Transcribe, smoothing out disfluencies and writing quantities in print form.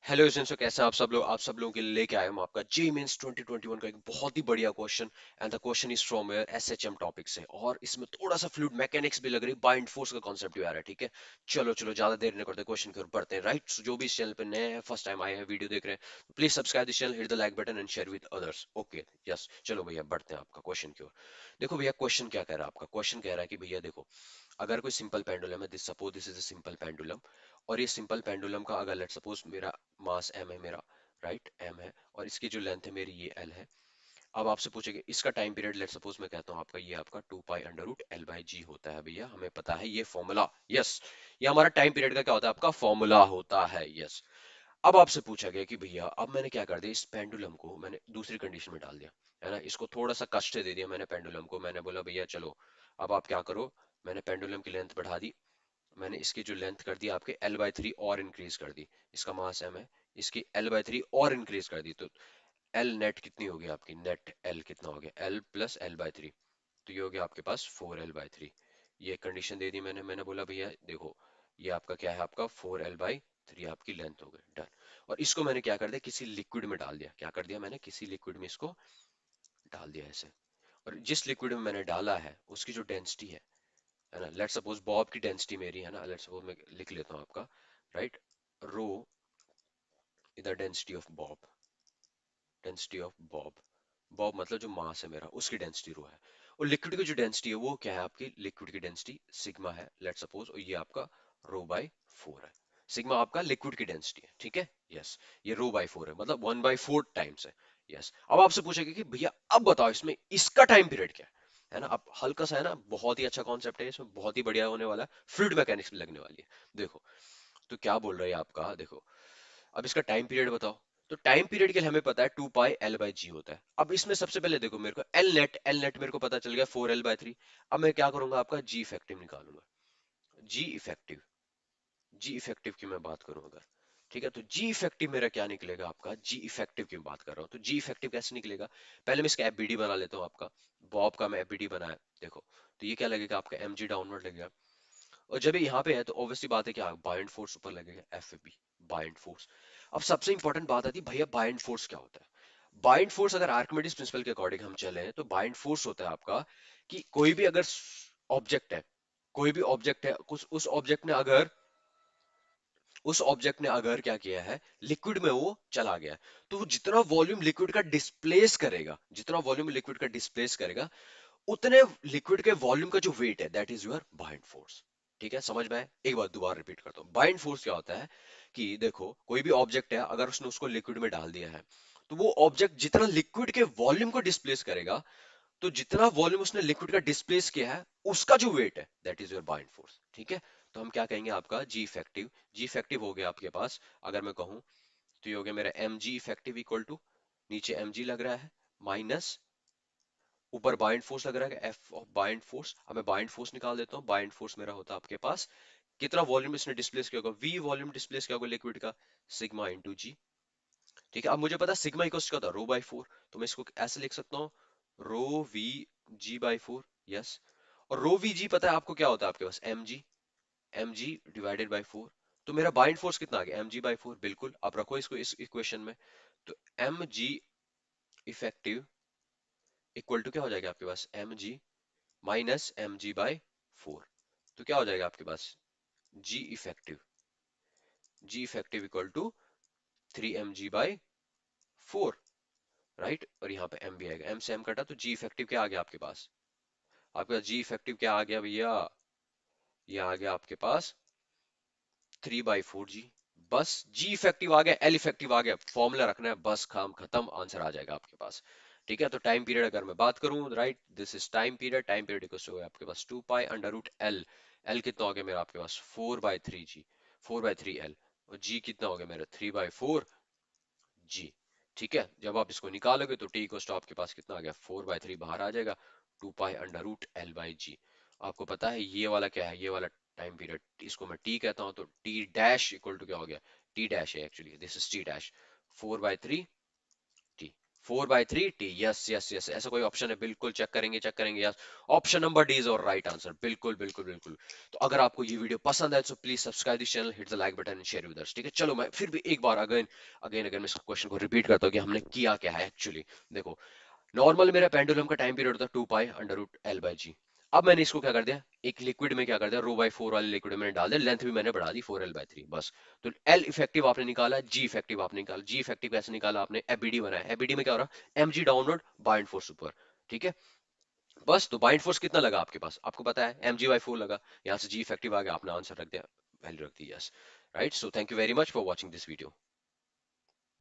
Hello agents, कैसे हैं आप सब लोगों के लिए लेके आया हूं आपका जे मेंस 2021 का एक बहुत ही बढ़िया question. And the question is from SHM topic से, और इसमें थोड़ा सा फ्लूइड मैकेनिक्स भी लग रही है, बाइंड फोर्स का कॉन्सेप्ट भी आ रहा है। ठीक है, चलो चलो ज्यादा देर नहीं करते, क्वेश्चन की ओर बढ़ते हैं। राइट, जो भी इस चैनल पे नए हैं, फर्स्ट टाइम आए हैं, वीडियो देख रहे हैं, please subscribe this channel, hit the like button and share with others. Okay, yes, चलो भैया बढ़ते हैं आपका क्वेश्चन की ओर। देखो भैया, क्वेश्चन क्या कह रहा है आपका, क्वेश्चन कह रहा है कि भैया देखो, अगर कोई सिंपल पेंडुलम है, this suppose this is a simple pendulum, और ये सिंपल पेंडुलम का अगर लेट सपोज मेरा मास एम है, मेरा राइट एम है, और इसकी जो लेंथ है मेरी ये एल है। अब आपसे पूछेंगे इसका टाइम पीरियड, लेट सपोज मैं कहता हूँ आपका, ये आपका 2 pi under root L by g होता है। भैया हमें पता है ये फॉर्मूला, यस, ये हमारा टाइम पीरियड का क्या होता है, आपका फॉर्मूला होता है, यस। अब आपसे पूछा गया कि भैया अब मैंने क्या कर दिया, इस पेंडुलम को मैंने दूसरी कंडीशन में डाल दिया, है ना, इसको थोड़ा सा कष्ट दे दिया मैंने पेंडुलम को। मैंने बोला भैया चलो अब आप क्या करो, मैंने पेंडुलम की लेंथ बढ़ा दी, मैंने इसकी जो लेंथ कर दी आपके L/3 और इंक्रीज कर दी, इसका मास m है, इसकी L/3 और इंक्रीज कर दी, तो L नेट कितनी होगी आपकी, नेट L कितना हो गया, L प्लस L/3, तो ये हो गया आपके पास 4L/3। ये कंडीशन दे दी मैंने, मैंने बोला भैया देखो ये आपका क्या है, आपका 4L/3 आपकी लेंथ हो गई, डन। और इसको मैंने क्या कर दिया, किसी लिक्विड में डाल दिया, क्या कर दिया मैंने, किसी लिक्विड में इसको डाल दिया ऐसे। और जिस लिक्विड में मैंने डाला है उसकी जो डेंसिटी है ना, लेट सपोज बॉब की डेंसिटी मेरी है ना, लेट सपोज मैं लिख लेता हूँ आपका, right, rho is the density of bob, density of bob, bob मतलब जो मास है मेरा, उसकी डेंसिटी रो है। और लिक्विड की जो डेंसिटी है वो क्या है आपकी, लिक्विड की डेंसिटी सिग्मा है, लेट सपोज, और ये आपका रो/4 है। सिग्मा आपका लिक्विड की डेंसिटी है, ठीक है, यस। ये रो/4 है, मतलब 1/4 टाइम्स है, यस। अब आपसे पूछेगा कि भैया अब बताओ इसमें इसका टाइम पीरियड क्या है ना। अब हल्का सा है ना, बहुत ही अच्छा कॉन्सेप्ट है, इसमें बहुत ही बढ़िया होने वाला है, फ्लूइड मैकेनिक्स भी लगने वाली है। देखो, तो क्या बोल रहा है आपका, देखो अब इसका टाइम पीरियड बताओ। तो टाइम पीरियड के लिए हमें पता है 2 पाई L/G होता है। अब इसमें सबसे पहले देखो मेरे को एल नेट मेरे को पता चल गया 4L/3। अब मैं क्या करूंगा, आपका जी इफेक्टिव निकालूंगा। जी इफेक्टिव, जी इफेक्टिव की मैं बात करूं अगर, ठीक है, तो जी इफेक्टिव मेरा क्या निकलेगा, आपका जी इफेक्टिव की बात कर रहा हूं, तो जी इफेक्टिव कैसे निकलेगा, पहले मैं इसका एफबीडी बना लेता हूं आपका। बॉब का मैं एफबीडी बनाया, देखो, तो ये क्या लगेगा आपका, एमजी डाउनवर्ड लगेगा। और जब ये यहाँ पे है तो ऑब्वियसली बात है, क्या बाइंड फोर्स ऊपर लगेगा, एफ बाइंड फोर्स। अब सबसे इंपॉर्टेंट बात आती है, भैया बाइंड फोर्स क्या होता है। बाइंड फोर्स अगर आर्किमिडीज प्रिंसिपल के अकॉर्डिंग हम चले तो बाइंड फोर्स होता है आपका, कि कोई भी अगर ऑब्जेक्ट है, कोई भी ऑब्जेक्ट है, कुछ उस ऑब्जेक्ट ने अगर क्या किया है, लिक्विड में वो चला गया, तो वो जितना वॉल्यूम लिक्विड का डिस्प्लेस करेगा, जितना वॉल्यूम लिक्विड का डिस्प्लेस करेगा, उतने लिक्विड के वॉल्यूम का जो वेट है, that is your bind force. ठीक है, समझ में आए, एक बार दोबारा रिपीट करता हूँ। बाइंड फोर्स क्या होता है, कि देखो कोई भी ऑब्जेक्ट है, अगर उसने उसको लिक्विड में डाल दिया है, तो वो ऑब्जेक्ट जितना लिक्विड के वॉल्यूम को डिस्प्लेस करेगा, तो जितना वॉल्यूम उसने लिक्विड का डिस्प्लेस किया है, उसका जो वेट है, that is your bind force. ठीक है, तो हम क्या कहेंगे, आपका जी इफेक्टिव, जी इफेक्टिव हो गया आपके पास, अगर मैं कहूं तो ये हो गया मेरा M G effective equal to, नीचे एम जी लग रहा है, माइनस ऊपर बाइंड फोर्स लग रहा है, एफ ऑफ बाइंड फोर्स। अब मैं बाइंड फोर्स निकाल देता हूँ, बाइंड फोर्स मेरा होता है आपके पास, कितना वॉल्यूम इसने डिस्प्लेस किया होगा, वी वॉल्यूम डिस्प्लेस किया होगा लिक्विड का, सिग्मा इंटू जी। ठीक है, अब मुझे पता है सिग्मा इक्वल्स क्या होता है, रो/4, तो मैं इसको ऐसे लिख सकता हूँ, रो/v/g/4, यस। और रो/v/g पता है आपको क्या होता है, आपके पास एम जी डिवाइडेड बाई 4। तो मेरा बाइंड फोर्स कितना आ गया, mg/4, बिल्कुल, आप रखो इसको इस इक्वेशन में। तो M G effective equal to क्या हो जाएगा आपके पास, एम जी माइनस mg/4। तो क्या हो जाएगा आपके पास, g effective equal to 3 mg/4, right. और यहाँ पे एम भी आएगा, एम से एम कटा, तो जी इफेक्टिव क्या आ गया आपके पास, आपका जी इफेक्टिव क्या आ गया भैया, ये आ गया आपके पास 3/4 जी। बस जी इफेक्टिव आ गया, एल इफेक्टिव आ गया, फॉर्मूला रखना है, बस काम खत्म, आंसर आ जाएगा आपके पास। ठीक है, तो टाइम पीरियड अगर मैं बात करूं, right, this is time period equal to आपके पास 2 pi under root L, L कितना हो गया मेरा आपके पास 4/3 जी, 4/3 एल, और जी कितना हो गया मेरा 3/4 जी। ठीक है, जब आप इसको निकालोगे तो टी इक्वल टू आपके पास कितना आ गया, 4/3 बाहर आ जाएगा, 2 pi under root L by g. आपको पता है ये वाला क्या है, ये वाला टाइम पीरियड, इसको मैं टी कहता हूं, तो टी डैश इक्वल टू क्या हो गया, टी डैश है actually, this is T dash, 4/3 T, 4/3 T, yes yes yes, ऐसा कोई ऑप्शन है? बिल्कुल चेक करेंगे yes. Option number D is और राइट आंसर, बिल्कुल बिल्कुल बिल्कुल। तो अगर आपको ये वीडियो पसंद आए तो please subscribe this channel, hit the like button and share with us, ठीक है? चलो मैं फिर भी एक बार अगेन अगेन अगेन मैं इस क्वेश्चन को रिपीट करता हूँ कि हमने किया क्या है एक्चुअली। देखो, नॉर्मल मेरा पेंडुलम का टाइम पीरियड होता है 2 पाई अंडर रूट L/G। अब मैंने इसको क्या कर दिया, एक लिक्विड में क्या कर दिया, ρ/4 वाले लिक्विड में मैंने डाल दिया, लेंथ भी मैंने बढ़ा दी 4L/3 बस। तो L इफेक्टिव आपने निकाला, G इफेक्टिव आपने निकाला। G इफेक्टिव कैसे निकाला आपने? एबीडी बनाया, एबीडी में क्या हो रहा, mg डाउनवर्ड, बाइंड फोर्स ऊपर, ठीक है? बस, तो बाइंड फोर्स कितना लगा आपके पास, आपको पता है mg/4 लगा। यहाँ से G इफेक्टिव आ गया, आपने आंसर रख दिया, वैल्यू रख दी, yes. Right, so thank you very much for watching this video.